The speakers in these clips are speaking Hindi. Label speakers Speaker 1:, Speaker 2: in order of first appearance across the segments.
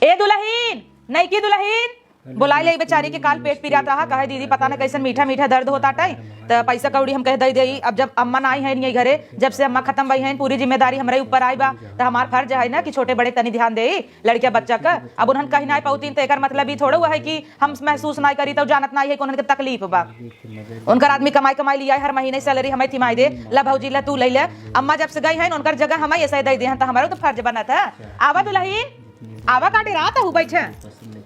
Speaker 1: ए दुल्हीन नहीं की दुल्हीन बुलाई ले बेचारी के काल पेट पिरात रहा कहे दीदी पता न कैसे मीठा मीठा दर्द होता टाई तो पैसा कौड़ी हम कह दे दई। अब जब अम्मा ना आई है नहीं घरे, जब से अम्मा खत्म भई है पूरी जिम्मेदारी हमारे ऊपर आई बा तो हमार फर्ज है ना कि छोटे बड़े तनी ध्यान दे लड़किया बच्चा का। अब उन्हन कहीं ना पाउतीन तो एक मतलब ही थोड़ा हुआ है कि हम महसूस ना करी तो जानत ना है कि उनके तकलीफ बा। उनकर आदमी कमाई कमाई लिया हर महीने सैलरी हमें थी दे ला भौजी ला तू ले ले। अम्मा जब से गई है उनकर जगह हमें ऐसे दे दे तो हमारा तो फर्ज बना था। आवा दुल्हीन आवा काटे रात हूँ बैठे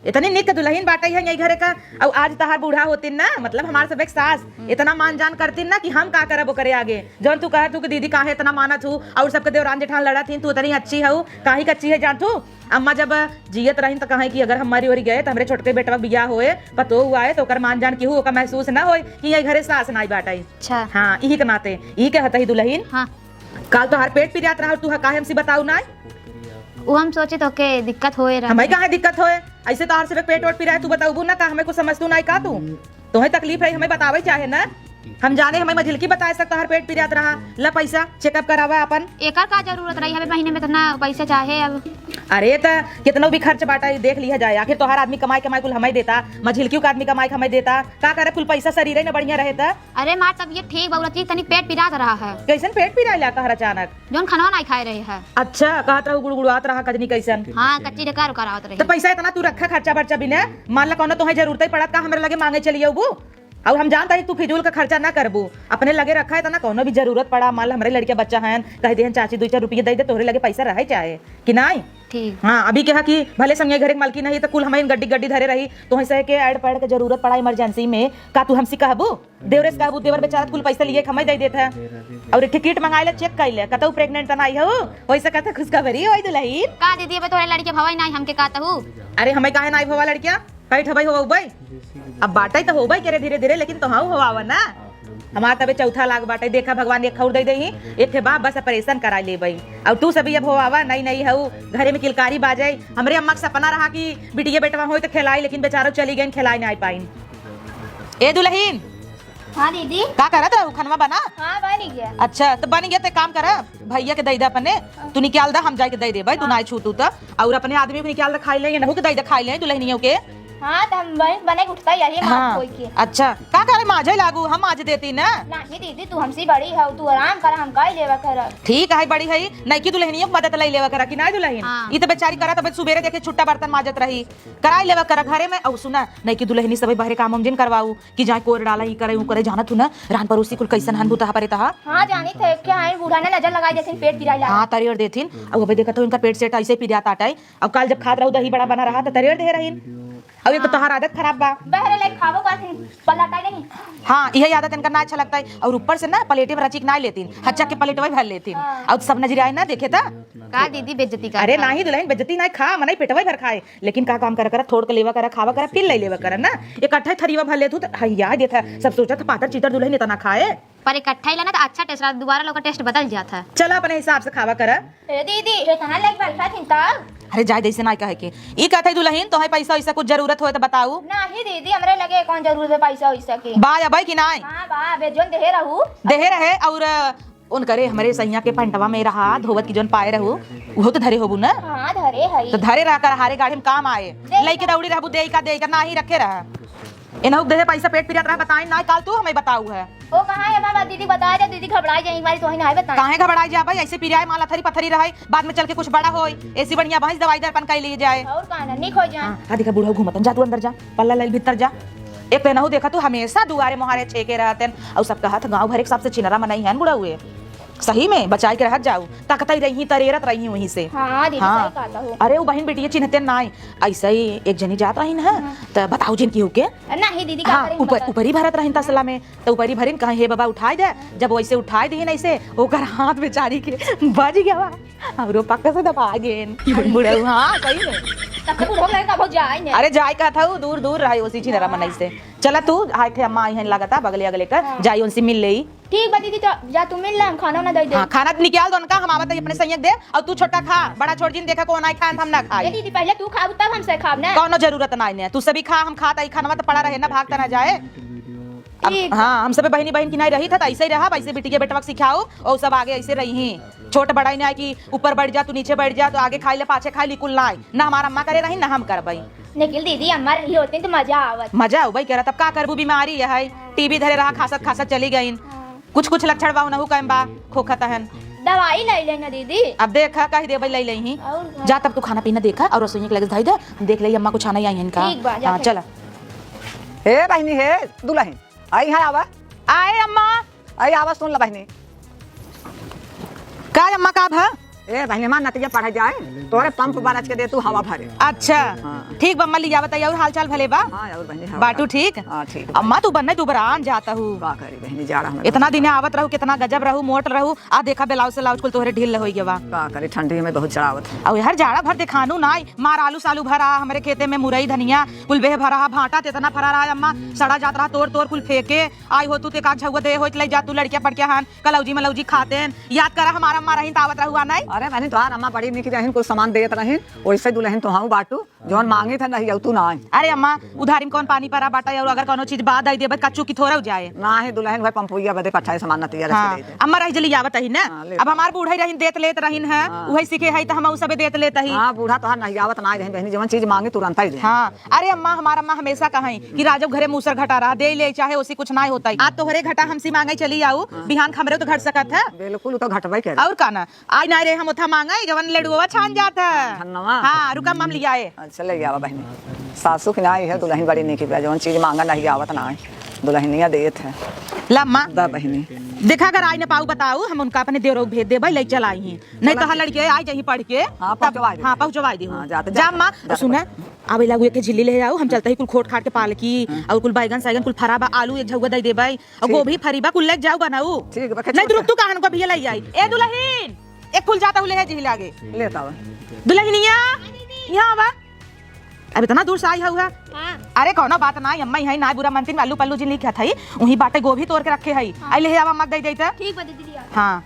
Speaker 1: इतनी निक दुल्हन बाटे है यही घरे का। और आज तहार बूढ़ा होती ना मतलब हमारे सब एक सास इतना मान जान करती ना कि हम का करब करे आगे। जौन तू कह तू कि दीदी काहे इतना मानत हूँ और सबके देवरान जेठान लड़ा थी तू इतनी अच्छी है काहे कच्ची है जान तू। अम्मा जब जियत रही तो कहे कि अगर हमारी ओरी गए तो हमारे छोटके बेटवा बिया होए पतो हुआ है तो ओकर मान जान की का महसूस ना हो कि यही घरे सास नाई बाटे।
Speaker 2: अच्छा
Speaker 1: हाँ यही के नाते यही कहता ही दुल्हन।
Speaker 2: हाँ
Speaker 1: काल तो हर पेट पिरात रहा तू काहे हमसे बताऊ ना।
Speaker 2: वो हम सोचे तो के दिक्कत होए रहा
Speaker 1: हमें कहाँ दिक्कत होए ऐसे तो हर सिर्फ पेट वोट पिराए तू बताऊ ना का हमें कुछ समझ तू नहीं का तू तुम्हें तकलीफ है हमें बतावे चाहे ना। हम जाने हमें मझिलकी बता सकता हर पेट पिरात रहा ला पैसा चेकअप करावा अपन
Speaker 2: एकर का जरूरत रही हमें महीने में इतना पैसा चाहे। अब
Speaker 1: अरे तो कितना भी खर्च बाटा देख लिया जाए आखिर तो हर आदमी कमाई कमाई कुल हमें देता मझिलकियों का आदमी कमाई हमें देता का करे कुल पैसा शरीर न बढ़िया रहे था।
Speaker 2: अरे मार तबीयत ठीक बहुलती तनी पेट पिरात रहा है।
Speaker 1: कैसन पेट पिराए ला कहर अचानक
Speaker 2: जोन खाना नहीं खाए रहे है।
Speaker 1: अच्छा कहत रहू गुड़गुड़ात रहा कजनी कैसन।
Speaker 2: हाँ कच्ची डकार करावत रही
Speaker 1: तो पैसा इतना तू रखा खर्चा बर्चा बिना मान ला कौन तुम्हें जरूरत ही पड़त का हमारे लगे मांगे चलिए वो। अब हम जानता है तू फिजूल का खर्चा ना करबू अपने लगे रखा है तो ना कोनो भी जरूरत पड़ा मान ला हमारे लड़किया बच्चा है कह दे चाची 2-4 रुपये दे दे तोहरे लगे पैसा रहे चाहे कि नहीं।
Speaker 2: ठीक
Speaker 1: हाँ अभी क्या कि भले संगे घरे मालकी नहीं तो कुल हमें गड्डी गड्डी धरे रही तो सह के ऐड पैड के जरूरत पड़ा इमरजेंसी में का तू हमसे कहबू देवरे से कहबू देवर बेचारा कुल पैसा लिए हमें दे देता और एक किट मंगाए ले चेक कर ले कतऊ प्रेग्नेंट नहीं हो वैसे कहता खुशखबरी हो दुल्हन
Speaker 2: का दीदी अब तोरे लड़के भवाई नहीं हमके कहता हूँ।
Speaker 1: अरे हमें काहे नहीं होवा लड़किया कई ठबई हो भाई अब बाटा तो हो भाई करे धीरे धीरे लेकिन तो हाँ होवा ना हमारा तबे चौथा लाख बाटे देखा भगवान एक खौर दे दही एक थे बाप बस ऑपरेशन करा ले भाई। अब तू सभी अब हो आवा नहीं नहीं हूँ घरे में किलकारी बाजाई हमरे अम्मा का सपना रहा कि बिटिया बेटवा हो तो खिलाई लेकिन बेचारो चली गई खिलाई नहीं पाई। ए दुल्हीन
Speaker 2: हाँ दीदी
Speaker 1: का करत रहू खनवा बना।
Speaker 2: हाँ बन गया।
Speaker 1: अच्छा तो बन गया तो काम कर भैया के दई दे अपने तू निकाल दा हम जाके दे दे भाई तू ना छूटू तो और अपने आदमी को निकाल खाई ले नहू के दई दे खाई ले दुल्हनियों के।
Speaker 2: हाँ तो हम बने उठता यही
Speaker 1: हाँ अच्छा का करे माजे लागू हम आज देती ना।
Speaker 2: नहीं दीदी तू हमसे बड़ी है तू आराम कर हम काई लेवा कर।
Speaker 1: ठीक है बड़ी है नहीं की दुल्हनियों मदद ले लेवा करा कि नहीं दुल्हन।
Speaker 2: हाँ।
Speaker 1: ये तो बेचारी करा तब सुबेरे देखे छुट्टा बर्तन माजत रही कराई लेवा करा घरे में। और सुना नहीं की दुल्हनी सब बाहर काम जिन करवाऊ कि जाए कोर डाला ही करे करे जाना तू ना रान पड़ोसी कुल कैसन हन बुता परे तहा।
Speaker 2: हाँ जानी थे क्या है बूढ़ा ने नजर लगाई जैसे पेट पिराई।
Speaker 1: हाँ तरियर देथिन अब अबे देखा तो इनका पेट सेट ऐसे पिरात आटाई अब काल जब खात रहू दही बड़ा बना रहा तो तरियर दे रहीन। अब एक तो तोहार आदत खराब बा
Speaker 2: बहरे लाइक खावो का पलटाई नहीं।
Speaker 1: हाँ यही आदत इनका ना अच्छा लगता है और ऊपर से ना प्लेटे में रचिक ना लेती हच्चा के प्लेट में भर लेती और सब नजर आए ना देखे था
Speaker 2: का दीदी बेइज्जती का।
Speaker 1: अरे नहीं दुल्हन बेइज्जती नहीं खा मनाई पेटवा भर खाए लेकिन का काम कर थोड़ के लेवा करा खावा करा फिर ले लेवा करा ना इकट्ठा थरीवा भर ले तू हैया देता सब सोचा था पातर चीतर दुल्हन इतना खाए
Speaker 2: पर इकट्ठा ही लेना तो अच्छा टेस्ट दोबारा लोग का टेस्ट बदल जाता है।
Speaker 1: चला अपने हिसाब से खावा करा।
Speaker 2: दीदी इतना लाइक बैठा थी तब।
Speaker 1: अरे जाए जैसे ना कहे के ई कहते दुल्हन तो है पैसा वैसा कुछ जरूरत हो तो बताऊ।
Speaker 2: नहीं दीदी हमरे लगे कौन जरूरत है पैसा वैसा के।
Speaker 1: बा या भाई कि नहीं
Speaker 2: हां बा बेजोन देहे रहू
Speaker 1: देहे रहे और उन करे हमारे सैया के पंटवा में रहा धोवत की जोन पाए रहू वो तो धरे होबू ना।
Speaker 2: हां धरे है
Speaker 1: तो धरे रह कर हारे गाड़ी में काम आए लइके दौड़ी रहबू दे का ना ही रखे रहा इनहु देहे पैसा पेट पिरात रहा बताई ना काल तू हमें बताऊ है।
Speaker 2: ओ कहां है बाबा दीदी बता दे दीदी घबरा जाए एक बार तो ही ना बता
Speaker 1: काहे घबराई जा भाई ऐसे पिराए माला थरी पथरी रहे बाद में चल के कुछ बड़ा होई ऐसी बढ़िया भैंस दवाई दर्पण कई लिए जाए
Speaker 2: और काना नहीं खो जा।
Speaker 1: हां देखा बूढ़ा घूमतन जा तू अंदर जा पल्ला ले भीतर जा एक पे नहु देखा तू हमेशा दुआरे मोहारे छेके रहतन और सब कहत गांव भर एक सबसे चिनरा मनाई है बुढ़ा हुए सही में बचाई के रहत जाऊ ताकत ही रही तरेरत रही वहीं से।
Speaker 2: हां दीदी सही कहता हूं।
Speaker 1: अरे वो बहन बेटी चिन्हते नहीं ऐसे ही एक जनी जात रही ना तो बताऊ जिन की हो के
Speaker 2: नहीं दीदी का
Speaker 1: हाँ ऊपर ही भरत रही तसला में तो ऊपर ही भरिन कहे हे बाबा उठाई दे जब वैसे उठाई दी ऐसे ओकर हाथ बेचारी के बज गया और पक्का से दबा गेन बुढ़ा हाँ सही में
Speaker 2: तब तो बुढ़ो लड़का बहुत जाए ने।
Speaker 1: अरे जाय का था दूर दूर रही उसी चिनरा मनई से चला तू हाय थे अम्मा आई लगता बगले अगले का जाई उनसे मिल ले।
Speaker 2: ठीक बा दीदी तो जा तू मिल ले खाना ना दे दे।
Speaker 1: हाँ खाना निकाल दो उनका हम आवत अपने संयक दे और तू छोटा खा बड़ा छोड़ जिन देखा कौन आई खान हम ना खाए।
Speaker 2: दीदी पहले तू खाऊ तब हमसे खाब ना।
Speaker 1: कौनो जरूरत ना तू सभी खा हम खाता ही खाना तो पड़ा रहे ना भागता ना जाए अब
Speaker 2: ठीक।
Speaker 1: हाँ हम सब बहनी बहन की नहीं रही था तो ऐसे ही रहा, वैसे बेटी के बेटवा सिखाओ और सब आगे ऐसे रही ही। छोट बड़ा ही नहीं कि ऊपर बैठ जा तू नीचे बैठ जा तो आगे खाई ले पाछे खाई ली कुल ना ना हमारा अम्मा करे रही ना हम करबई।
Speaker 2: निखिल दीदी अम्मा रही होती तो मजा आवत।
Speaker 1: मजा हो भाई कह रहा तब का करबू, बीमारी है टीबी धरे रहा खासत खासत चली गई। कुछ कुछ लक्षण बा नहु कम बा खोखत हन।
Speaker 2: दवाई ले लेना दीदी।
Speaker 1: अब देखा कही दे भाई ले ही
Speaker 2: और
Speaker 1: जा तब तू खाना पीना देखा और रसोई के लगे धाई दे देख ले अम्मा कुछ आना ही आई इनका।
Speaker 2: ठीक बा, जा
Speaker 1: हाँ
Speaker 2: फिर।
Speaker 1: चला
Speaker 3: हे बहनी हे दुल्हन आई है आवा
Speaker 1: आए अम्मा।
Speaker 3: आई आवा सुन ला बहनी
Speaker 1: का अम्मा का भा
Speaker 3: ए बहनी मान नतिया पढ़ा जाए तोरे पंप बारज के दे तू हवा भरे।
Speaker 1: अच्छा
Speaker 3: हाँ।
Speaker 1: ठीक बम्मा लिया बताइए और हाल चाल भले बा
Speaker 3: हां और बहनी हवा
Speaker 1: बाटू ठीक।
Speaker 3: हां ठीक
Speaker 1: अम्मा तू बनने तू बरान जाता हूँ
Speaker 3: का करी बहनी जा रहा हूं
Speaker 1: इतना दिन आवत रहू कितना गजब रहू मोट रहू आ देखा ब्लाउज से लाउज कुल तोहरे ढील होई गवा।
Speaker 3: का करी ठंडी में बहुत चढ़ावत है
Speaker 1: और हर जाड़ा भर दिखानू ना मार आलू सालू भरा हमारे खेते में मुरई धनिया कुल बेह भरा भाटा इतना फरा रहा अम्मा सड़ा जात रहा तोड़ तोड़ कुल फेंके आई हो तू ते का झगो दे होत ले जा तू लड़किया पड़ के हान कलौजी मलौजी खाते याद करा हमारा अम्मा रही तावत रहू नहीं।
Speaker 3: अरे बहनी तोहार अम्मा बड़ी निक रहिन कुछ सामान देत रहिन वैसे दुल्हन तो हाउ बाटू जोन मांगी था नहीं तू ना
Speaker 1: अरे अम्मा उधारी में कौन पानी परा बाटा और अगर कोनो चीज बाद आई देबत कच्चू की थोड़ा जाए
Speaker 3: ना है दुल्हन भाई पंपुइया बदे पठाए सामान नतिया
Speaker 1: हाँ
Speaker 3: रख दे
Speaker 1: अम्मा रही जली आवत ही ना
Speaker 3: हाँ, ले
Speaker 1: अब हमार बूढ़ा रही देत लेत रहीन है वही सीखे है तो हम उ सबे देत लेत ही।
Speaker 3: हां बूढ़ा तोहार नहीं आवत ना रहिन बहनी जवन चीज मांगी तुरंत ही दे।
Speaker 1: हाँ अरे अम्मा हमारा अम्मा हमेशा कहें कि राजब घरे मूसर घटा रहा दे ले चाहे उसी कुछ ना होता ही आज तोहरे घटा हमसी मांगे चली आऊ बिहान खमरे तो घट सकत है
Speaker 3: बिल्कुल तो घटबई कर
Speaker 1: और का ना आज ना रे हम उथा मांगे जवन लड़ुआ छान जात है।
Speaker 3: धन्यवाद।
Speaker 1: हाँ रुका हम लिया आए।
Speaker 3: अच्छा ले आवा बहनी सासू की नाई है दुल्हन बड़ी निक है जवन चीज मांगा नहीं आवत ना दुल्हनिया देत है
Speaker 1: लम्मा
Speaker 3: दा बहनी
Speaker 1: देखा अगर आई न पाऊ बताऊ हम उनका अपने देवरो भेज दे भाई ले चल आई हैं नहीं तो हर लड़के आई जाही पढ़ के
Speaker 3: हाँ,
Speaker 1: तब
Speaker 3: पहुंचवा दे।
Speaker 1: हाँ पहुंचवाई दी
Speaker 3: हाँ, जाते-
Speaker 1: जा
Speaker 3: जाते-
Speaker 1: माँ
Speaker 3: जाते-
Speaker 1: सुने आवे लागू एक झिल्ली ले आओ हम चलते ही कुल खोट खाट के पालकी और कुल बैगन सैगन कुल फराबा आलू एक झगुआ दे दे भाई और गोभी फरीबा कुल ले जाओ बनाऊ
Speaker 3: ठीक बा
Speaker 1: नहीं तो रुक तू कहां को भैया ले आई ए दुल्हन एक फूल जाता हुए है झिल्ली आगे
Speaker 3: लेता हुआ
Speaker 1: दुल्हनिया यहाँ आवा अब इतना दूर से आई हुआ
Speaker 2: हाँ
Speaker 1: अरे कौनो बात ना अम्मा है ना बुरा मनती आलू पल्लू जिन लिखा था वही बाटे गोभी तोड़ के रखे है आई ले आवा मत दे देता।
Speaker 2: ठीक बा दीदी।
Speaker 1: हाँ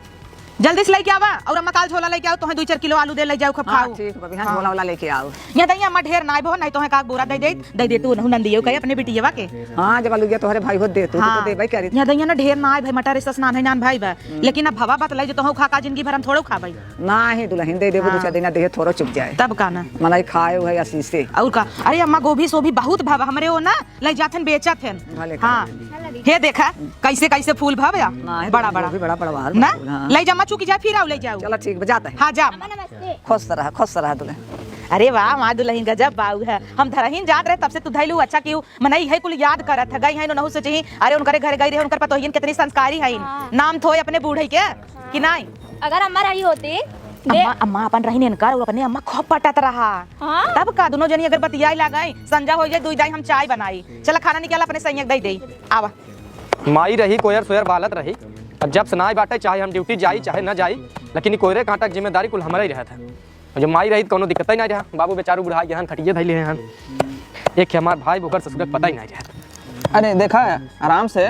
Speaker 1: जल्दी से लेके आवा और अम्मा काल झोला लेके आओ तो 2-4 किलो आलू दे ले जाओ खब
Speaker 3: हाँ
Speaker 1: खाओ।
Speaker 3: ठीक बा बिहान झोला वाला लेके आओ।
Speaker 1: यहाँ दही अम्मा ढेर ना भो नहीं तो है का बोरा दे दे तू नंदियो कहे अपने बेटिया के।
Speaker 3: हाँ जब आलू तोहरे भाई हो दे तू
Speaker 1: हाँ
Speaker 3: तो दे भाई करी
Speaker 1: यहाँ दही ना ढेर ना भाई मटर से स्नान है नान भाई बा लेकिन अब भवा बात ले जो तो खा का जिंदगी भर हम थोड़ो खा भाई
Speaker 3: ना ही दुल्हन दे दे दो चार दिन दे थोड़ा चुप जाए
Speaker 1: तब का ना
Speaker 3: मलाई खाए हुए आशीष से
Speaker 1: और का अरे अम्मा गोभी सोभी बहुत भावा हमरे वो ना ले जाथन बेचत हन।
Speaker 3: भले
Speaker 1: हाँ हे देखा कैसे कैसे फूल भाव्या
Speaker 3: ना है
Speaker 1: बड़ा बड़ा
Speaker 3: बड़ा बड़ा
Speaker 1: ना
Speaker 3: हाँ।
Speaker 1: ले जा चुकी जाए फिर आओ ले जाओ
Speaker 3: चलो ठीक बजाता है
Speaker 1: हाँ जा।
Speaker 2: अम्मा नमस्ते।
Speaker 3: खुश रहा दुल्हन।
Speaker 1: अरे वाह माँ दुल्हन गजब बाऊ है हम धरहीन जात रहे तब से तू धैलू अच्छा क्यों मनई है कुल याद करत है गई है नहु से चाहिए अरे उनकरे घर गई रहे उनकर पतोहिन कितनी संस्कारी है नाम थोय अपने बूढ़े के कि नहीं
Speaker 2: अगर अम्मा रही होती
Speaker 1: अम्मा अम्मा अपन रही इनकार और अपने अम्मा खूब पटत रहा
Speaker 2: हाँ
Speaker 1: तब का दोनों जनी अगर बतियाई लगाई संजा हो जाए दुई जाई हम चाय बनाई चल खाना निकाल अपने संयक दे दे आवा
Speaker 4: माई रही कोयर सोयर बालत रही अब जब सुनाई बाटे चाहे हम ड्यूटी जाई चाहे न जाई लेकिन कोयरे कांटा के जिम्मेदारी कुल हमारा ही रहता है और जब माई रही तो कोनो दिक्कत ही नहीं रहा बाबू बेचारू बुढ़ा यहाँ खटिए धैले हैं एक हमार भाई बोकर ससुर पता ही नहीं रहा।
Speaker 5: अरे देखा है आराम से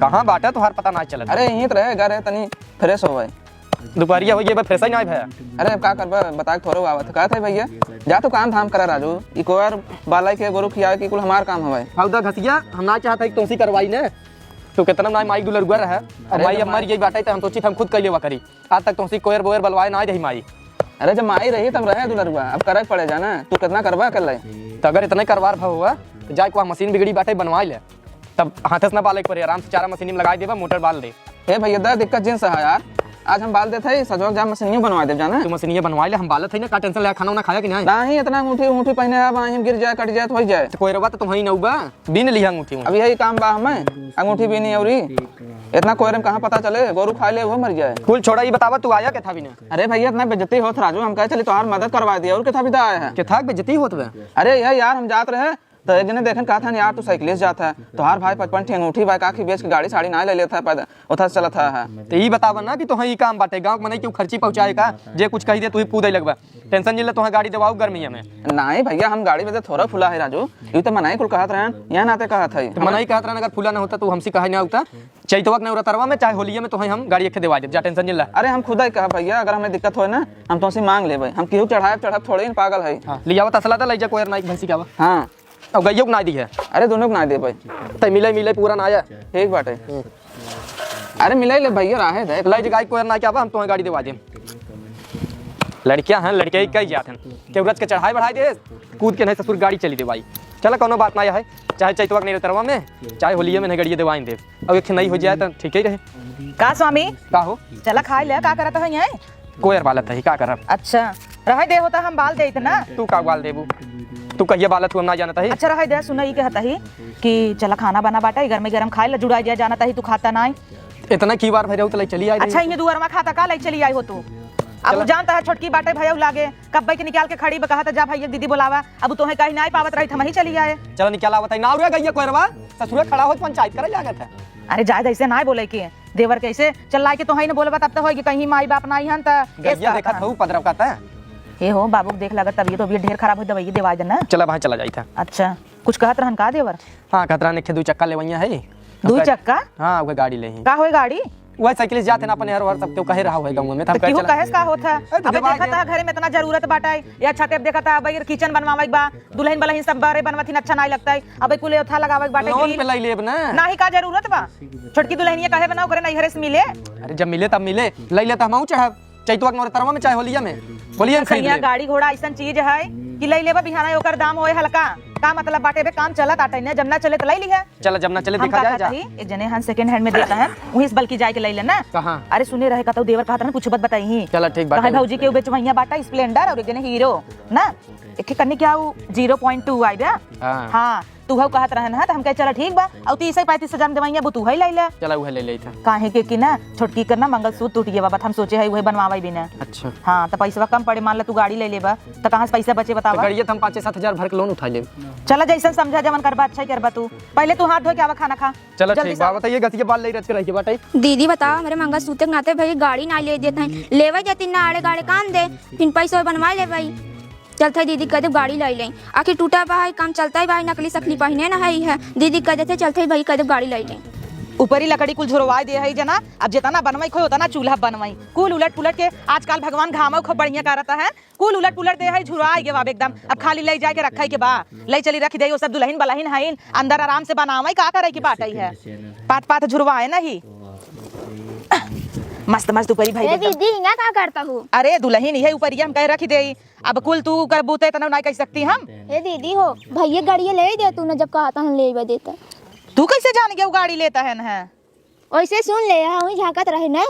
Speaker 4: कहाँ बाटे तो हर पता नहीं चलत।
Speaker 5: अरे यहीं तो रहे घर तनी फ्रेश हो गए
Speaker 4: दोपहरिया हो गई फ्रेश ही नहीं भैया।
Speaker 5: अरे अब का करबा बता के थोड़े आवत कहा था भैया जा तो काम धाम करा राजू ई कोयर बालाई के गोरु खियावे की कुल हमार काम हवे
Speaker 4: हौदा घसिया हम ना चाहता है कि तुमसी करवाई ने तो कितना ना माई दुलर गुआ रहा और माई अब मर गई बाटे तो हम सोची हम खुद कैले वा करी आज तक तुमसी कोयर बोयर बलवाए ना रही माई।
Speaker 5: अरे जब माई रही तब रहे दुलरुआ अब करे पड़े जाना तू कितना करवा कर ले
Speaker 4: तो अगर इतना करवार भाव हुआ तो जाए को मशीन बिगड़ी बाटे बनवा ले तब हाथ से ना बाले पड़े आराम से चारा मशीन में लगा देवा मोटर बाल दे।
Speaker 5: हे भैया दा दिक्कत जिन सा है यार आज हम बाल देते सजवा जा मशीनियों बनवा दे जाना
Speaker 4: तो मशीन बनवा ले हम बालत है ना का टेंशन ले खाना ना खाया कि नहीं
Speaker 5: ना ही इतना अंगूठी अंगूठी पहने अब हम गिर जाए कट जाए तो हो जाए
Speaker 4: तो कोई रवा तो तुम ही नौबा बिन लिया अंगूठी
Speaker 5: अब यही काम बा हमें अंगूठी भी नहीं औरी इतना कोयरे में कहाँ पता चले गोरू खा ले वो मर जाए
Speaker 4: कुल छोड़ा ये बतावा तू आया के था भी ना
Speaker 5: अरे भैया इतना बेइज्जती होत राजू हम कहे चले तुम्हार मदद करवा दिया और कितना भी आया है
Speaker 4: के था बेइज्जती होत बे।
Speaker 5: अरे यार हम जात रहे तो एक जने देखन कहा था यार तू साइकिल से जाता है तुम्हार भाई 55 अंगूठी बाइक आखी बेच के गाड़ी साड़ी ना ले लेता है उधर चला था है
Speaker 4: तो ये बतावा ना कि तो ही काम बाटे गांव में नहीं क्यों खर्ची पहुंचाएगा जे कुछ कही दे तू ही पूदे लगवा टेंशन जिले तो गाड़ी दबाऊ गर्मी में
Speaker 5: नहीं भैया हम गाड़ी में थोड़ा फुला है राजू यू तो मनाई कुल कहत रहे यहाँ नाते कहा था
Speaker 4: तो मना ही कहत रहा अगर फूला ना होता तो हमसे कहा नहीं होता चैतवक नहीं उतरवा में चाहे होलिया में तो हम गाड़ी एक दिवा दे जा टेंशन जिला।
Speaker 5: अरे हम खुदा ही कहा भैया अगर हमें दिक्कत हो ना हम तुमसे मांग ले हम क्यों चढ़ाए चढ़ाए थोड़े पागल है
Speaker 4: लिया तसला था ले जा कोयर नाइक भैंसी का
Speaker 5: हाँ
Speaker 4: अब गइयो के ना दी है
Speaker 5: अरे दोनों को ना दे भाई।
Speaker 4: तो मिले पूरा ना आया
Speaker 5: ठीक बाटे। अरे मिले ले भैया राहे देख
Speaker 4: लाई गाय कोयर ना क्या हम तुम्हें गाड़ी दिवा दे। लड़कियां हैं लड़के ही कई जाते हैं के व्रत के चढ़ाई बढ़ाई दे कूद के नहीं ससुर गाड़ी चली दे भाई। चलो कोनो बात ना है चाहे चैतवा नहीं तरवा में चाहे होलिया में नहीं गड़िए दिवाई दे अब एक नहीं हो जाए तो ठीक ही रहे।
Speaker 1: का स्वामी
Speaker 4: का हो
Speaker 1: चला खाए ले का करत है यहाँ?
Speaker 4: कोयर बालत है का करब।
Speaker 1: अच्छा रह दे होता हम बाल देते ना।
Speaker 4: तू का बाल देबू तू कहिए बालत तू हम ना जानता है।
Speaker 1: अच्छा रह दे सुना ही कहता ही कि चला खाना बना बाटा गर्म गरम खाए ला जुड़ा जाना था तू खाता ना।
Speaker 4: इतना की बार भरे तो चली आई।
Speaker 1: अच्छा ये दुआर में खाता का लाई चली आई हो तू। अब जानता है छोटकी बाटे भैया लागे कब्बे के निकाल के खड़ी कहा था जा भैया दीदी बुलावा अब तुम्हें कहीं ना पावत रही हम ही चली आए।
Speaker 4: चलो निकाला बताई ना उरे गइया कोयरवा ससुर खड़ा हो पंचायत करे लागत है।
Speaker 1: अरे जायद ऐसे ना बोले के देवर कैसे चल लाई के तो ही ना बोलबा तब तो होगी कहीं माई बाप नहीं हन त
Speaker 4: गइया देखा था पदरव का था
Speaker 1: हे हो बाबू देख लगा तब ये तो अभी ढेर खराब हो दवाई देवा देना।
Speaker 4: चला वहां चला जाई था।
Speaker 1: अच्छा कुछ कहत रहन का देवर?
Speaker 4: हां खतरा ने दू चक्का लेवैया है।
Speaker 1: दू चक्का?
Speaker 4: हां वो गाड़ी ले ही
Speaker 1: का होय गाड़ी
Speaker 4: वह साइकिल से जाते ना अपन हर हर सब तो कहे रहा होगा गांव में
Speaker 1: तो क्यों कहेस का होता अब देखा था घर में इतना जरूरत बाटा है या छत पे देखा था भाई किचन बनवावे बा दुल्हन बलहिन सब बारे बनवाथी अच्छा नहीं लगता है अब कुले था लगावे बाटे
Speaker 4: लोन पे ले लेब ना
Speaker 1: नाही का जरूरत बा छोटकी दुल्हनिया कहे बनाओ करे नहीं हरे से मिले।
Speaker 4: अरे जब मिले तब मिले ले ले त हम चढ़ब चैतवा के तरवा में चाहे होलिया में खरीद ले।
Speaker 1: गाड़ी घोड़ा ऐसा चीज है कि ले लेबा बिहाना ओकर दाम होए हल्का का मतलब बाटे पे काम चलत आटे ने जब ना चले तो ले ली है।
Speaker 4: चल जब ना चले देखा जाए जा
Speaker 1: एक जने हम सेकंड हैंड में देता है वहीं से बल्कि जाके ले लेना।
Speaker 4: कहां?
Speaker 1: अरे सुने रहे का तो देवर कहता ना कुछ बात बताई ही।
Speaker 4: चलो ठीक बात
Speaker 1: है भौजी के बेचवैया बाटा स्प्लेंडर और एक जने हीरो ना एक करने क्या 0.2 आई बा। हां तू हव कहत रहन है त हम कह चला ठीक बा और 30-35 हजार दवाइयां वो तू है ले ले।
Speaker 4: चला वह ले ले था
Speaker 1: काहे के कि ना छोटकी करना मंगलसूत्र टूट गया बाबा हम सोचे है वही बनवावे भी ना।
Speaker 4: अच्छा
Speaker 1: हां तो पैसा कम पड़े मान ला तू गाड़ी ले लेबा तो कहां से पैसा बचे बतावा।
Speaker 4: गाड़िया हम 5-7 हजार भर के लोन उठा ले।
Speaker 1: चला जैसा समझा जवन करबा अच्छा ही करबा तू पहले तू हाथ धो के आवा खाना खा।
Speaker 4: चलो ठीक बा बताइए गतिया बाल ले रच के रहिए बाटे।
Speaker 6: दीदी बताओ मेरे मंगलसूत्र के नाते भाई गाड़ी ना ले देते हैं लेवे जाती ना आड़े गाड़े काम दे फिर पैसा बनवा ले भाई चलते दीदी कहते गाड़ी ले लें आखिर टूटा भाई काम चलता है भाई नकली सकली पहने ना है दीदी कहते चलते भाई कहते गाड़ी ले लें
Speaker 1: ऊपरी लकड़ी कुल झुरवा दे है जना अब जितना बनवाई खोई होता ना चूल्हा बनवाई कुल उलट पुलट के आजकल भगवान घामो खूब बढ़िया करता है कुल उलट पुलट दे है झुरवाई के बाब एकदम अब खाली ले जाके रखा के बा ले चली रखी दे सब दुल्हन बलहिन है अंदर आराम से बनावाई का करे की बात है पात पात झुरवाए नहीं मस्त मस्त ऊपरी भाई
Speaker 2: दीदी यहाँ क्या करता हूँ?
Speaker 1: अरे दुल्हन है ऊपरी हम कह रखी दे अब कुल तू कर बूते तना नहीं कह सकती हम।
Speaker 2: ए दीदी हो भैया गाड़ी ले दे तू ना जब कहा था ले देता
Speaker 1: तू कैसे जान गया वो गाड़ी लेता है ना
Speaker 2: वैसे सुन ले हम झाकत रहे ना।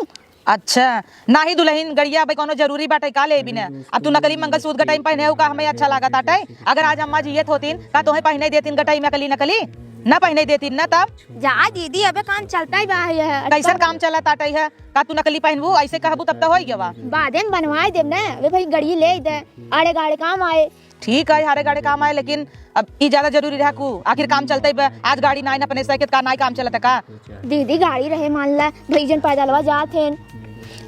Speaker 1: अच्छा ना ही दुल्हन गड़िया भाई कोनो जरूरी बाटे का ले भी ना अब तू नकली मंगलसूत्र गटाई पहने हो का हमें अच्छा लागत आटे अगर आज अम्मा जियत होतीन का तोहे पहने देतीन गटाई में नकली नकली ना पहने देती ना तब
Speaker 2: जा दीदी अबे काम चलता ही बा है
Speaker 1: कैसन काम चला ताटे है का तू नकली पहनबू ऐसे कहबू तब तो हो गया
Speaker 2: बाद में बनवाए देब ना अबे भाई गाड़ी ले दे आड़े गाड़े काम आए।
Speaker 1: ठीक है हारे गाड़ी काम आए लेकिन अब ई ज्यादा जरूरी रहा कु आखिर काम चलते ही आज गाड़ी ना अपने से का ना काम चलता का
Speaker 2: दीदी गाड़ी रहे मान ला भईजन पैदलवा जात हैं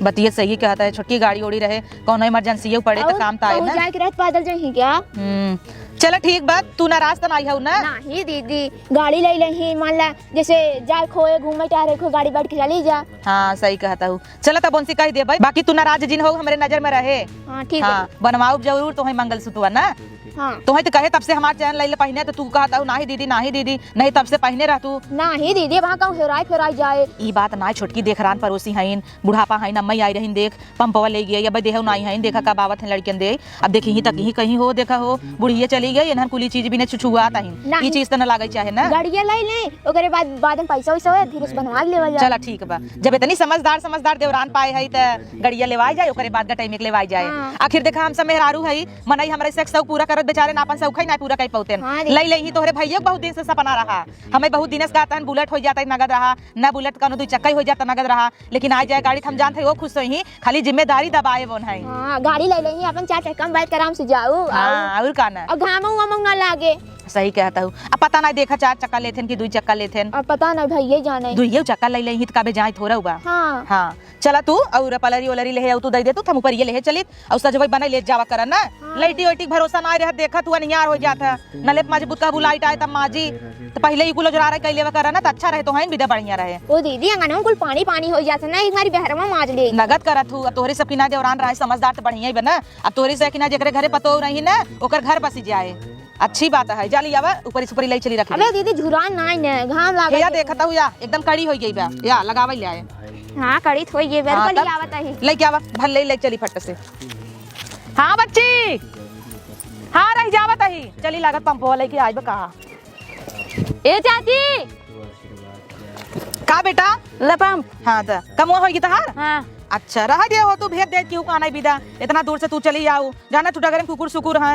Speaker 1: बतिये सही कहता है छोटकी गाड़ी ओड़ी रहे कौन इमरजेंसी पड़े तो काम ताए ना
Speaker 2: जाके रहत पैदल जाही क्या।
Speaker 1: चलो ठीक बात तू नाराज तो नहीं हो ना।
Speaker 2: नहीं दीदी गाड़ी ले लेही मान ला जैसे जाए खोए घूमे टहरे खो गाड़ी बैठ के चली जा।
Speaker 1: हाँ सही कहता हूँ चलो तब उनसे कह दे भाई बाकी तू नाराज जिन हो हमारे नजर में रहे।
Speaker 2: हाँ ठीक
Speaker 1: हाँ बनवाओ जरूर तुम्हें मंगलसूत्र ना।
Speaker 2: हाँ
Speaker 1: तुम्हें तो कहे तब से हमारे चैन ले पहने तो तू कहता हूँ नहीं दीदी नहीं तब से पहने रह तू
Speaker 2: नहीं दीदी वहाँ कहूँ हेराई जाए
Speaker 1: ई बात ना छोटकी देख रान पड़ोसी हईन बुढ़ापा हईन अम्मा आई रही देख पंपवा ले गई या भाई देह नहीं हईन देखा का बावत है लड़कियन दे अब देखी ही तक ही कहीं हो देखा हो बुढ़िया चली गई इन्हन कुली चीज भी ने छुछुआत हईन ई चीज तो न लागे चाहे ना
Speaker 2: गाड़िया ले ले ओकरे बाद में पैसा वैसा होए धीरे से बनवा लेवल जाए।
Speaker 1: चला ठीक बा जब इतनी समझदार देवरान पाए है त गड़िया लेवाई जाए ओकरे बाद गटाई में लेवाई जाए। आखिर देखा हम सब मेहरारू है मनई हमरे से शौक पूरा करत बेचारे नापन शौक ना पूरा कर पाते ले ले ही तोहरे भैया बहुत दिन से सपना रहा हमें बहुत दिन से कहता है बुलेट हो जाता है नगद रहा न बुलेट का दो चक्का हो जाता नगद रहा लेकिन आज जाए गाड़ी हम जानते वो खुश ही खाली जिम्मेदारी दबाए वो है।
Speaker 2: गाड़ी ले ले अपन 4 चक्का में बैठ कर आराम से जाओ
Speaker 1: और का ना
Speaker 2: और घामऊ ना लागे।
Speaker 1: सही कहता हूँ अब पता नहीं देखा 4 चक्का लेथेन कि 2 चक्का लेथेन
Speaker 2: अब पता नहीं भैया जाने
Speaker 1: 2 चक्का ले ले हित काबे जाए थोड़ा हुआ।
Speaker 2: हाँ
Speaker 1: हाँ चला तू और पलरी ओलरी ले तू दे दे तू हम ऊपर ये ले चलित और सजवई बना ले जावा कर ना लाइटी वाइटी भरोसा ना रह देखा तू अनियार हो जाता नले मजबूत का बुलाइट आए तब माजी तो पहले ही कुल जोरा कैले कर ना तो अच्छा रहे तो है विदा बढ़िया रहे।
Speaker 2: ओ दीदी अंगना कुल पानी हो जाता ना हमारी बहरवा माज ले
Speaker 1: नगद करत हूँ अब तोहरे सब किना देवरान रहे समझदार तो बढ़िया ही बना अब तोहरे से किना जेकरे घरे पतो रही ना ओकर घर बसी जाए अच्छी बात है जाली आवा ऊपर ऊपर लाई चली रखी
Speaker 2: अबे दीदी झुरान नहीं ने घाम
Speaker 1: या
Speaker 2: लागे
Speaker 1: देखता हूँ या एकदम कड़ी हो गई बा या लगावा ले आए
Speaker 2: हां कड़ी थोई ये बेर
Speaker 1: हाँ,
Speaker 2: को
Speaker 1: तब-
Speaker 2: आवत है
Speaker 1: ले क्या भले ले चली फट से हाँ बच्ची हाँ रही जावत ही चली लागत पंपो लेके आई बा कहा
Speaker 2: ए चाची
Speaker 1: का बेटा
Speaker 2: ले पंप
Speaker 1: हाँ तो कम होगी तहार
Speaker 2: हां
Speaker 1: अच्छा रहा दे हो तू भेज दे क्यों आना विदा इतना दूर से तू चली आओ जाना टूटा करे कुकुर सुकुर है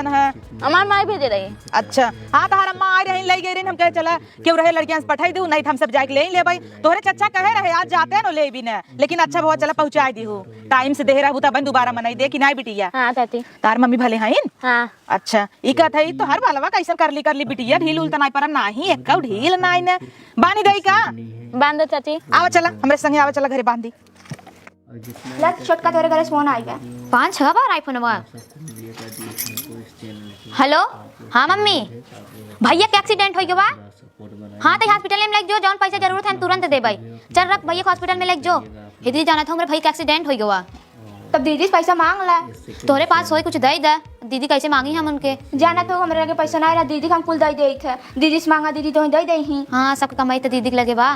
Speaker 2: हमार माई भेजे रही
Speaker 1: अच्छा हाँ तहार अम्मा आ रही लई गई रही हम कहे चला क्यों रहे लड़कियां से पठाई दू नहीं तो हम सब जाके ले भाई तोहरे चचा कहे रहे आज जाते हैं ना ले भी ना लेकिन अच्छा बहुत चला पहुंचा दी हूँ टाइम से दे रहा तब दोबारा मनाई दे कि नहीं बिटिया
Speaker 2: हां चाची
Speaker 1: तार मम्मी भले हैं
Speaker 2: हां
Speaker 1: अच्छा ई कहत है तो हर बालवा कैसे कर ली बिटिया ढील उल तना पर नाही एक ढील नाई ने बानी दई का
Speaker 2: बांध दो चाची
Speaker 1: आवा चला हमरे संगे आवा चला घरे बांधी
Speaker 6: लग छोटका तोरे घरे फोन आई बा
Speaker 2: 5-6 बार आईफोन हुआ हेलो हाँ मम्मी भैया के एक्सीडेंट हो गया बा हाँ तो हॉस्पिटल में लेके जो जौन पैसा जरूरत है तुरंत दे भाई चल रख भैया हॉस्पिटल में लेके जो दीदी जाना था हमारे भाई का एक्सीडेंट हो गया
Speaker 6: तब दीदी से पैसा मांग ला
Speaker 2: तोरे पास होई कुछ दे दे दीदी कैसे मांगी हम उनके
Speaker 6: जाना तो हमरे लगे पैसा नहीं रहा दीदी के हम कुल दे दे थे दीदी से मांगा दीदी तो दे दे ही
Speaker 2: हाँ सबका कमाई तो दीदी के लगे बा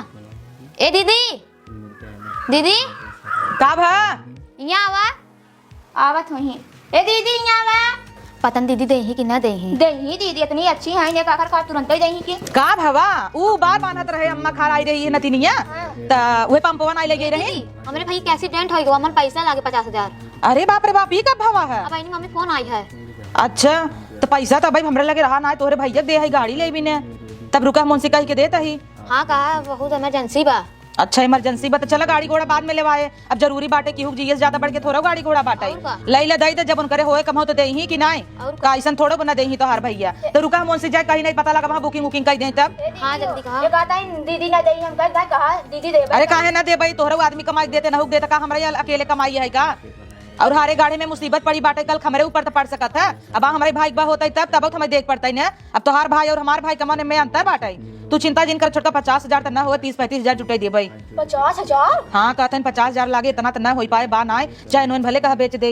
Speaker 2: ए दीदी दीदी
Speaker 1: का भा
Speaker 2: यहाँ आवा
Speaker 6: आवत होही ए दीदी यहाँ आवा
Speaker 2: पतन दीदी दे ही कि ना दे ही
Speaker 6: दे ही दीदी इतनी अच्छी है ने काकर का तुरंत ही दे ही के
Speaker 1: का भवा ऊ बार बांधत रहे अम्मा खा आई रही है नतिनिया त उहे पंपवा नहीं लगी रही
Speaker 2: दीदी हमारे भाई का एक्सीडेंट हो गया मन पैसा लागे 50,000
Speaker 1: अरे बाप रे बाप ई कब भवा है
Speaker 2: अब आईनी मम्मी फोन आई है
Speaker 1: अच्छा तो पैसा तो भाई हमरे लगे रहा ना तोहरे भैया दे है गाड़ी ले भी ने तब रुका मुंशी कह के देता ही
Speaker 2: हाँ कहा बहुत इमरजेंसी बा
Speaker 1: अच्छा इमरजेंसी बता चला गाड़ी घोड़ा बाद में लेवाए अब जरूरी बाटे की हुक जीएस ज्यादा बढ़ के थोड़ा गाड़ी घोड़ा बाटे
Speaker 2: और का?
Speaker 1: लई ले दई तो जब उनकरे होए कम हो तो देही कि नहीं
Speaker 2: और
Speaker 1: का ऐसा थोड़ो बना देही तो हर भैया तो रुका हम उनसे जाए कहीं नहीं पता लगा वहां बुकिंग बुकिंग कर दे तब
Speaker 2: हाँ जल्दी कहा
Speaker 6: ये कहता है दीदी ना दे हम कहा दीदी दे
Speaker 1: अरे काहे ना दे भाई तोहरा आदमी कमाई देते ना हुक देता का हमरा अकेले कमाई है का और हारे गाड़ी में मुसीबत पड़ी बाटे कल हमरे ऊपर तो पड़ सकत है अब हमारे भाई बा होता तब हमें देख पड़ता है ना अब तोहार भाई और हमारे भाई कमाने में अंतर बाटे तू चिंता जिन कर छोटा 50,000 तो ना हो 30-35,000 जुटाई दे भाई
Speaker 6: 50,000
Speaker 1: हाँ कहते हैं 50,000 लागे इतना तो ना हो पाए बा ना चाहे नोन भले कहा बेच दे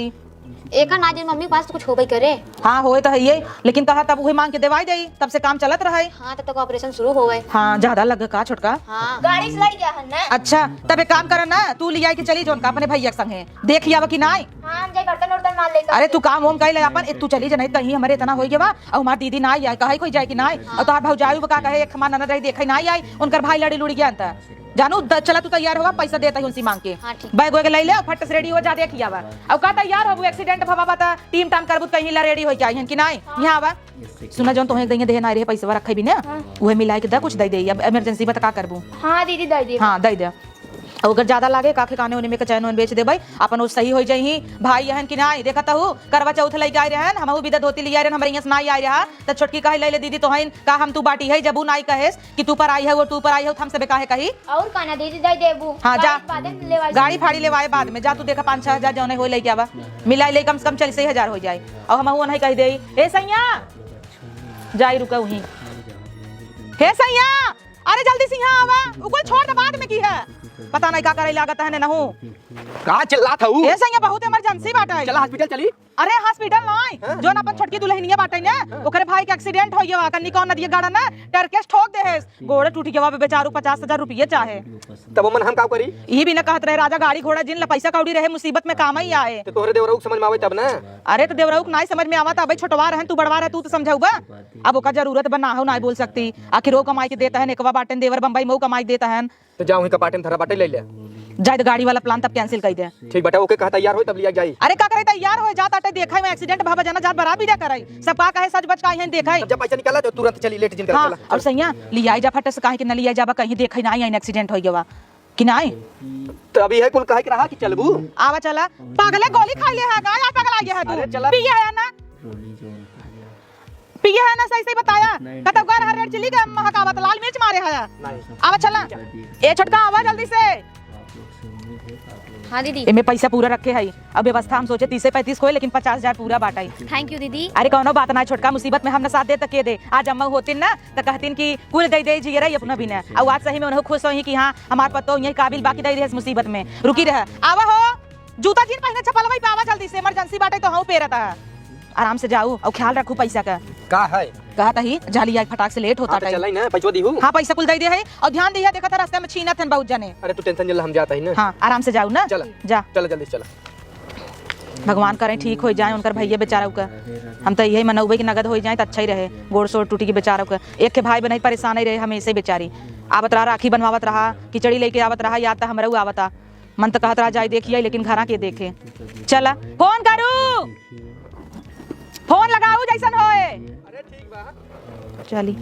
Speaker 2: एक नाजिन मम्मी के पास तो कुछ हो गई करे
Speaker 1: हाँ होए तो है ये लेकिन कहा तब वही मांग के देवाई दे तब से काम चलत रहे
Speaker 2: हाँ तब तक ऑपरेशन शुरू हो गए
Speaker 1: हाँ ज्यादा लग का छोटका
Speaker 2: हाँ
Speaker 6: गाड़ी से लाई गया है ना
Speaker 1: अच्छा तब एक काम कर ना तू लिया के चली जोन का अपने भैया के संगे देख आवा कि नहीं
Speaker 6: हां हम जाए बर्तन उर्तन मार ले
Speaker 1: अरे तू काम होम कही ले अपन तू चली जा नहीं कहीं हमारे इतना हो गया और हमारी दीदी ना आई कहे कोई जाए कि नहीं और तोहार भौजाई का कहे एक हमार ननद रही देखे नहीं आई उनकर भाई लड़ी लुड़ी गया अंत जानू चला तू तैयार होगा पैसा देता है उनसे मांग के
Speaker 2: हाँ, ठीक।
Speaker 1: बैग वैग ले ले फट से रेडी हो जा देख आवा अब का तैयार हो एक्सीडेंट भवा बता टीम टाम करबू कहीं ला रेडी हो जाए कि नहीं यहाँ आवा सुना जोन तोहे देंगे देना रहे पैसा रखे भी ना वह मिला के दा कुछ दे दे अब इमरजेंसी बता का करबू
Speaker 6: हां दीदी दे दे
Speaker 1: हाँ दे दे और अगर ज्यादा लागे काखे काने उन्हें में चैन बेच दे भाई अपन वो सही हो जाही भाई यहन कि नहीं देखता हूँ करवा चौथ लेके आए रहन हम विदा धोती लिया रहन हमारे यहाँ से नहीं आए रहा तो छोटकी कहे ले ले दीदी तो हन का हम तू बाटी है जबू नहीं कहेस कि तू पर आई है वो तू पर आई है हम सब काहे कही
Speaker 6: और काना दीदी दे देबू
Speaker 1: हाँ, जा।
Speaker 6: बाद में लेवा
Speaker 1: गाड़ी फाड़ी लेवाए बाद में जा तू देखा 5-6 हजार जौने हो लेके आवा मिला ले कम से कम 40,000 हो जाए और हम नहीं कह दे ए सैया जाई रुका वहीं हे सैया अरे जल्दी से यहाँ आवा उकुल छोड़ दे बाद में की है पता नहीं का करे लागत है ना
Speaker 4: कहाँ चिल्ला था
Speaker 1: ए सैया बहुत इमरजेंसी बाटे
Speaker 4: चला हॉस्पिटल चली
Speaker 1: अरे हॉस्पिटल नहीं जोन अपन छोटकी दुल्हनिया बाटे ने ओकरे भाई के एक्सीडेंट हो गया कन्नी कौन नदिया गाड़ा ना टरकेस ठोक दे है गोड़े टूट गया बेचारू 50,000 रुपये चाहे
Speaker 4: तब मन हम का करी
Speaker 1: यही भी ना कहत रहे राजा गाड़ी घोड़ा जिन ला पैसा कौड़ी रहे मुसीबत में काम ही आए
Speaker 4: तो तोहरे देवरऊ समझ में आवे तब ना
Speaker 1: अरे तो देवराऊ नहीं समझ में आवता भाई छोटवा रहन तू बड़वा रह तू तो समझाऊगा अब ओका जरूरत बना हो नहीं बोल सकती आखिर वो कमाई के देता है एकवा बाटन देवर बम्बई में कमाई देता है
Speaker 4: तो जाऊँ ही कपाटे में थरा बाटे ले ले
Speaker 1: जाए तो गाड़ी वाला प्लान तब कैंसिल कर दे
Speaker 4: ठीक बेटा ओके कहा तैयार हो तब लिया जाई
Speaker 1: अरे का करे तैयार हो जाता टे देखा में एक्सीडेंट भावा जाना जात बराबर जा करे सब का कहे सच बच का है देखा
Speaker 4: जब पैसा निकाला तो तुरंत चली लेट जिन कर
Speaker 1: हाँ
Speaker 4: चला
Speaker 1: और सैया लिया जा फट से काहे कि न लिया जाबा कहीं देखे नहीं आई एक्सीडेंट हो गया कि नहीं
Speaker 4: तो अभी है कुल कहे के रहा कि चलबू
Speaker 1: आवा चला पागले गोली खा ले है का या पगला गया है
Speaker 4: अरे
Speaker 1: तू
Speaker 4: चला।
Speaker 1: पिया है ना पिया है ना सही सही बताया कतब कर हर रेड चिल्ली का महकावत लाल मिर्च मारे है
Speaker 4: नहीं
Speaker 1: आवा चला ए छोटका आवा जल्दी से
Speaker 2: हाँ दीदी
Speaker 1: एमे पैसा पूरा रखे है अब व्यवस्था हम सोचे 30-35 खोए लेकिन 50,000 पूरा बाटाई
Speaker 2: थैंक यू दीदी
Speaker 1: अरे कौनो बात ना छोटका मुसीबत में हमने साथ दे तक के दे आज अम्मा होतिन ना तो कहतिन कि कुल दे दे जी रही अपना भी ना और आज सही में उन्हें खुश होई कि हाँ हमार पतो यही काबिल बाकी दे रहे मुसीबत में रुकी रह आवा हो जूता जीन पहने चप्पल वही पावा जल्दी से इमरजेंसी बाटे तो हाँ पेरता है आराम से जाओ और ख्याल रखो पैसा का
Speaker 4: है
Speaker 1: कहा ही जाली आई फटाक से लेट होता
Speaker 4: हाँ, तो चल ना पैसा दी हूँ।
Speaker 1: हाँ पैसा कुल दे दे है और ध्यान दिया देखा था रास्ते में छीनत है बहुत जने।
Speaker 4: अरे तू टेंशन जल्द हम जाता ही ना।
Speaker 1: हाँ आराम से जाओ ना।
Speaker 4: चल
Speaker 1: जा
Speaker 4: चल जल्दी चल।
Speaker 1: भगवान करें ठीक हो जाए उनकर भैया बेचारा का। हम तो यही मनौबे की नगद हो जाए तो अच्छा ही रहे। गोड़ सोड़ टूटी की बेचारा का एक के भाई बहन परेशान ही रहे हमेशा बेचारी। आवत रहा राखी बनवावत रहा खिचड़ी लेके आवत रहा याद था हमरा आवता मन तो कहत रहा जाए देखिए लेकिन घरा के देखे। चला फोन करू फोन लगाऊ जैसन होए।
Speaker 4: अरे ठीक बा।
Speaker 1: चली